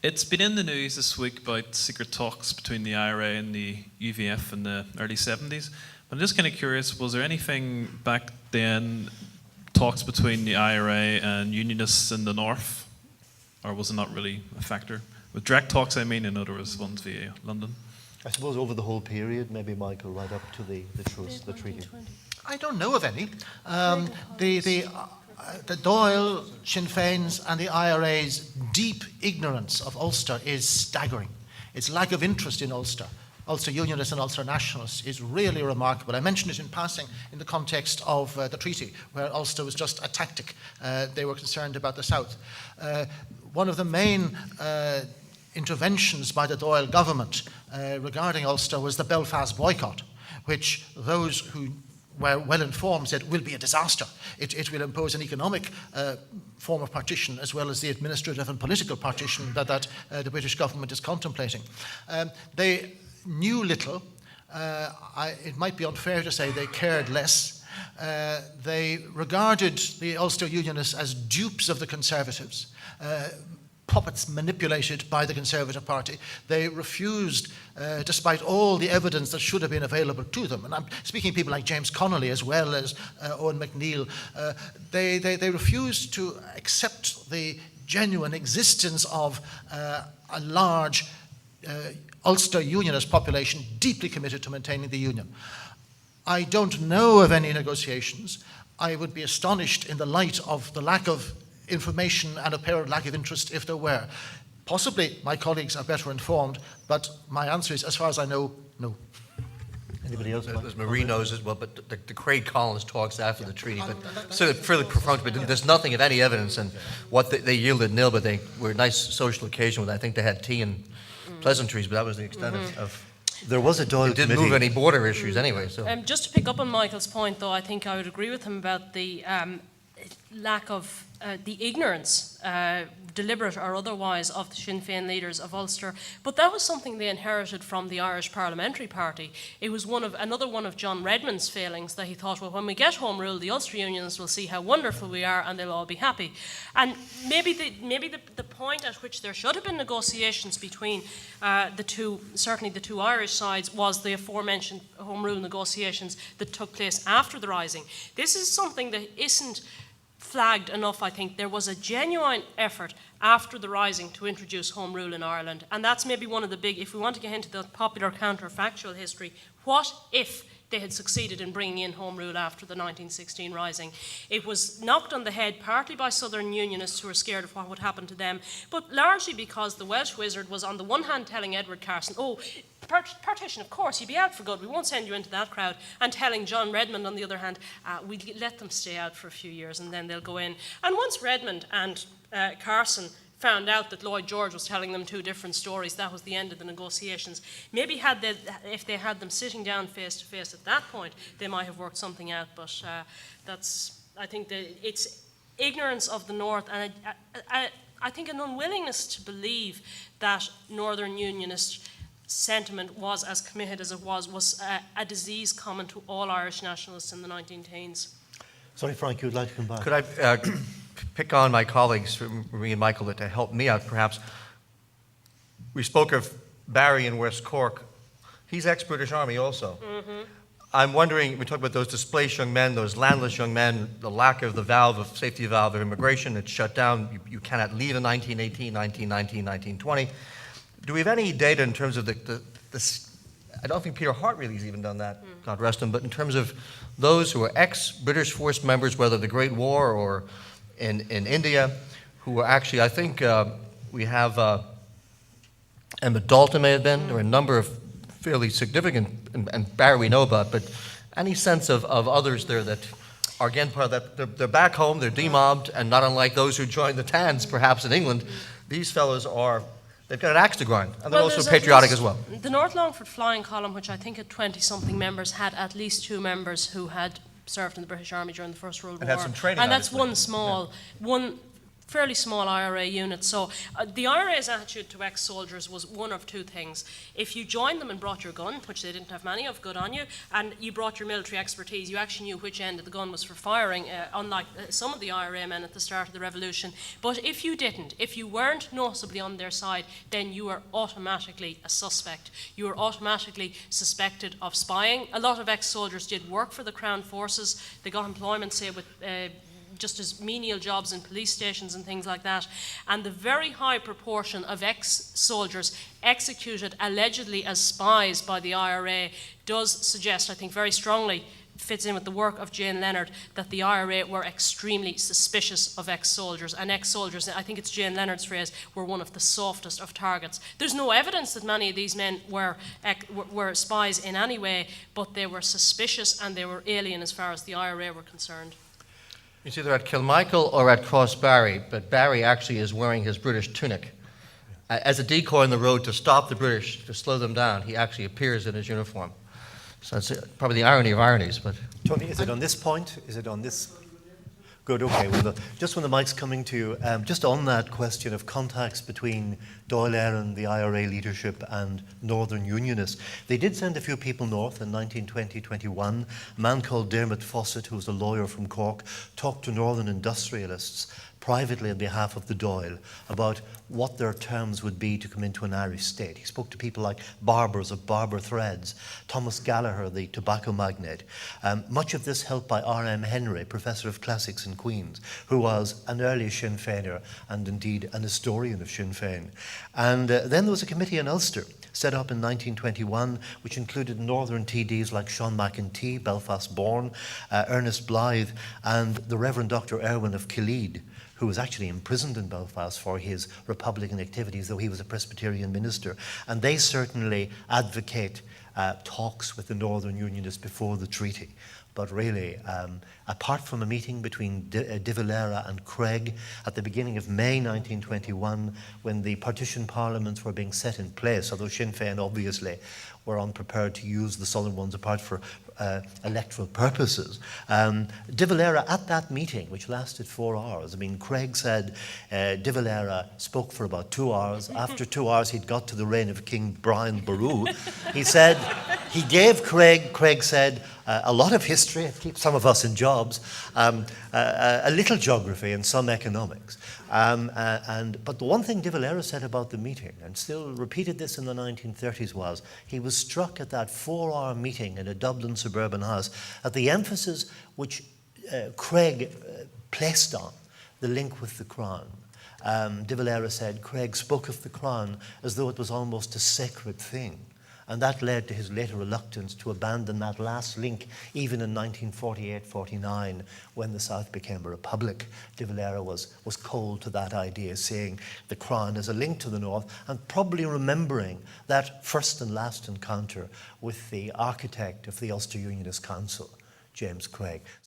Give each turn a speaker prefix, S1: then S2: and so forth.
S1: It's been in the news this week about secret talks between the IRA and the UVF in the early 70s. I'm just kind of curious, was there anything back then, talks between the IRA and Unionists in the North, or was it not really a factor? With direct talks, I mean, in other words, ones via London.
S2: I suppose over the whole period, maybe Michael, right up to the truce, the treaty.
S3: I don't know of any. The Dáil, Sinn Féin's and the IRA's deep ignorance of Ulster is staggering. Its lack of interest in Ulster, Ulster Unionists and Ulster Nationalists, is really remarkable. I mentioned it in passing in the context of the treaty, where Ulster was just a tactic. They were concerned about the South. One of the main interventions by the Dáil government regarding Ulster was the Belfast boycott, which those who were well informed said will be a disaster. It will impose an economic form of partition as well as the administrative and political partition that the British government is contemplating. They knew little. It might be unfair to say they cared less. They regarded the Ulster Unionists as dupes of the Conservatives, puppets manipulated by the Conservative Party. They refused, despite all the evidence that should have been available to them, and I'm speaking of people like James Connolly as well as Owen McNeill, they refused to accept the genuine existence of a large Ulster Unionist population deeply committed to maintaining the Union. I don't know of any negotiations. I would be astonished in the light of the lack of information and apparent lack of interest if there were. Possibly my colleagues are better informed, but my answer is, as far as I know, no.
S2: Anybody else?
S4: As Marie knows as well, but the Craig Collins talks after the treaty, but so fairly profound, but there's nothing of any evidence, and what they yielded nil, but they were a nice social occasion with, I think they had tea and pleasantries, but that was the extent of
S2: there was a Dáil
S4: it didn't
S2: committee.
S4: move any border issues anyway. So
S5: just to pick up on Michael's point, though, I think I would agree with him about the lack of the ignorance, deliberate or otherwise, of the Sinn Féin leaders of Ulster. But that was something they inherited from the Irish Parliamentary Party. It was another one of John Redmond's failings, that he thought, well, when we get Home Rule, the Ulster Unionists will see how wonderful we are and they'll all be happy. And maybe the point at which there should have been negotiations between certainly the two Irish sides, was the aforementioned Home Rule negotiations that took place after the Rising. This is something that isn't flagged enough, I think. There was a genuine effort after the Rising to introduce Home Rule in Ireland, and that's maybe one of the big, if we want to get into the popular counterfactual history, what if they had succeeded in bringing in Home Rule after the 1916 Rising? It was knocked on the head partly by Southern Unionists who were scared of what would happen to them, but largely because the Welsh wizard was on the one hand telling Edward Carson, oh, partition, of course, you'd be out for good, we won't send you into that crowd, and telling John Redmond on the other hand, we'll let them stay out for a few years and then they'll go in. And once Redmond and Carson found out that Lloyd George was telling them two different stories, that was the end of the negotiations. Maybe if they had them sitting down face to face at that point, they might have worked something out, but I think that it's ignorance of the North, and I think an unwillingness to believe that Northern Unionist sentiment was as committed as it was a disease common to all Irish nationalists in the 1910s.
S2: Sorry, Frank, you would like to come back?
S4: could I pick on my colleagues, Marie and Michael, to help me out perhaps? We spoke of Barry in West Cork. He's ex-British Army also. Mm-hmm. I'm wondering, we talk about those displaced young men, those landless young men, the lack of the safety valve of immigration. It's shut down. You cannot leave in 1918, 1919, 1920. Do we have any data in terms of the I don't think Peter Hart really has even done that, God rest him, but in terms of those who are ex-British force members, whether the Great War or in India, who were actually, I think we have Emma Dalton may have been, there were a number of fairly significant, and Barry we know about, but any sense of others there that are again part of that, they're back home, they're demobbed, and not unlike those who joined the TANs perhaps in England, these fellows they've got an axe to grind, and they're also patriotic as well.
S5: The North Longford Flying Column, which I think had 20-something members, had at least 2 members who had served in the British Army during the First World War.
S4: And had some training.
S5: And that's one small, one fairly small IRA unit. So the IRA's attitude to ex-soldiers was one of two things. If you joined them and brought your gun, which they didn't have many of, good on you, and you brought your military expertise, you actually knew which end of the gun was for firing, unlike some of the IRA men at the start of the revolution. But if you didn't, if you weren't noticeably on their side, then you were automatically a suspect. You were automatically suspected of spying. A lot of ex-soldiers did work for the Crown Forces. They got employment, say, with just as menial jobs in police stations and things like that. And the very high proportion of ex-soldiers executed allegedly as spies by the IRA does suggest, I think very strongly, fits in with the work of Jane Leonard, that the IRA were extremely suspicious of ex-soldiers. And ex-soldiers, I think it's Jane Leonard's phrase, were one of the softest of targets. There's no evidence that many of these men were spies in any way, but they were suspicious and they were alien as far as the IRA were concerned.
S4: It's either at Kilmichael or at Crossbarry, but Barry actually is wearing his British tunic. As a decoy on the road to stop the British, to slow them down, he actually appears in his uniform. So it's probably the irony of ironies, but...
S2: Tony, is it on this point? Is it on this? Good, okay. Well, just when the mic's coming to you, just on that question of contacts between Dáil Éireann, the IRA leadership, and Northern Unionists, they did send a few people north in 1920-21. A man called Dermot Fawcett, who was a lawyer from Cork, talked to Northern industrialists privately on behalf of the Dáil about what their terms would be to come into an Irish state. He spoke to people like barbers of Barber Threads, Thomas Gallagher, the tobacco magnate. Much of this helped by R.M. Henry, Professor of Classics in Queen's, who was an early Sinn Feiner and indeed an historian of Sinn Fein. And then there was a committee in Ulster set up in 1921, which included Northern TDs like Sean McEntee, Belfast-born, Ernest Blythe, and the Reverend Dr. Irwin of Killeed, who was actually imprisoned in Belfast for his Republican activities, though he was a Presbyterian minister. And they certainly advocate talks with the Northern Unionists before the treaty. But really, apart from a meeting between De Valera and Craig at the beginning of May 1921, when the partition parliaments were being set in place, although Sinn Féin obviously were unprepared to use the southern ones apart for electoral purposes. De Valera, at that meeting, which lasted 4 hours, I mean, Craig said De Valera spoke for about 2 hours. After 2 hours, he'd got to the reign of King Brian Boru. He said, he gave Craig said, a lot of history, it keeps some of us in jobs, a little geography and some economics. But the one thing De Valera said about the meeting, and still repeated this in the 1930s, was he was struck at that 4-hour meeting in a Dublin suburban house at the emphasis which Craig placed on the link with the Crown. De Valera said Craig spoke of the Crown as though it was almost a sacred thing. And that led to his later reluctance to abandon that last link, even in 1948-49, when the South became a republic. De Valera was cold to that idea, seeing the Crown as a link to the North, and probably remembering that first and last encounter with the architect of the Ulster Unionist Council, James Craig.